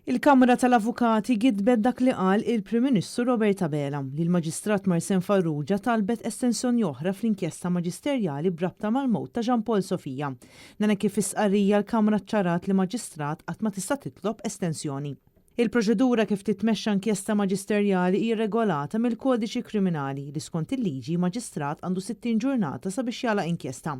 Il-Kamra tal-Avukati gidbet dak li qal il-Prim Ministru Robert Abela li l-Maġistrat Marcin Farrugia talbet estensjoni oħra fl-inkjesta maġisterjali brabta mal-mowt ta' Jean Paul Sofija. Nana kif isqarrija l-Kamra ċarat li maġistrat qatt ma tista' titlob estensjoni. Il-proċedura kif titmexxa inkjesta maġisterjali hija regolata mill-Kodiċi Kriminali li skont il-liġi maġistrat għandu 60 ġurnata sabiex jagħlaq inkjesta.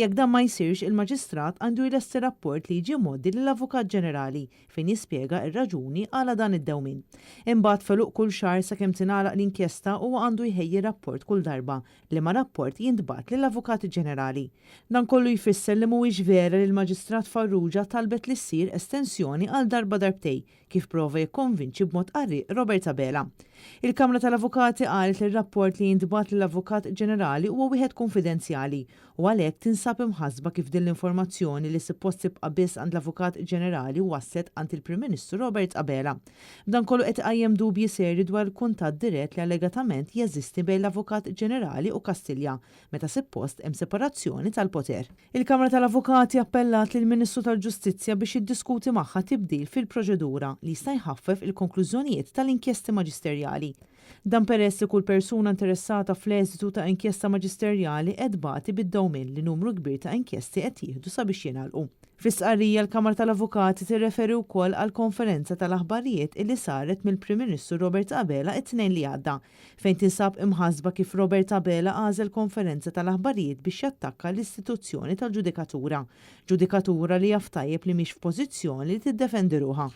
Jekk dan ma jsirx il-maġistrat għandu jlesti rapport li jiġi mmoddi lill-Avukat Ġenerali fejn jispjega r-raġuni għala dan id-dewmien. Imbagħad feluq kull xahar sakemm tingħalaq l-inkjesta huwa għandu jħejji rapport kull darba li ma rapport jintbagħat lill-Avukat Ġenerali. Dan kollu jfisser li mhuwiex vera li l-Maġistrat Farrugia talbet li ssir estensjoni għal darba darbtej kif prova jikkonvinċi b'mod qarrieq Robert Abela. Il-Kamra tal-Avukati qalet li r-rapport li jintbagħat lill-Avukat Ġenerali huwa wieħed konfidenzjali u għalhekk tinsab imħassba kif din l-informazzjoni li suppost tibqa' biss għand l-Avukat Ġenerali waslet għand il-Prim Ministru Robert Abela. B'dan kollu qed iqajjem dubji serji dwar il-kuntatt dirett li allegatament jeżisti bejn l-Avukat Ġenerali u Kastilja meta suppost hemm separazzjoni tal-poter. Il-Kamra tal-Avukati appellat lill-Ministru tal-Ġustizzja biex jiddiskuti magħha tibdil fil-proċedura li jista' jħaffef il-konklużjonijiet tal-inkjesti maġisterjali. Dan peress li kull persuna interessata fl-eżitu ta' inkjesta maġisterjali qed bagħti bid-dewmien li numru kbir ta' inkjesti qed jieħdu sabiex jingħalqu. Fis-sqarrija l-Kamra tal-Avukati tirreferi wkoll għal konferenza tal-aħbarijiet illi saret mill-Prim Ministru Robert Abela it-tnejn li għadda, fejn tinsab imħassba kif Robert Abela għażel konferenza tal-aħbarijiet biex jattakka l-istituzzjoni tal-ġudikatura. Ġudikatura li jaf tajjeb li mhix f'pożizzjoni li tiddefendi ruħha.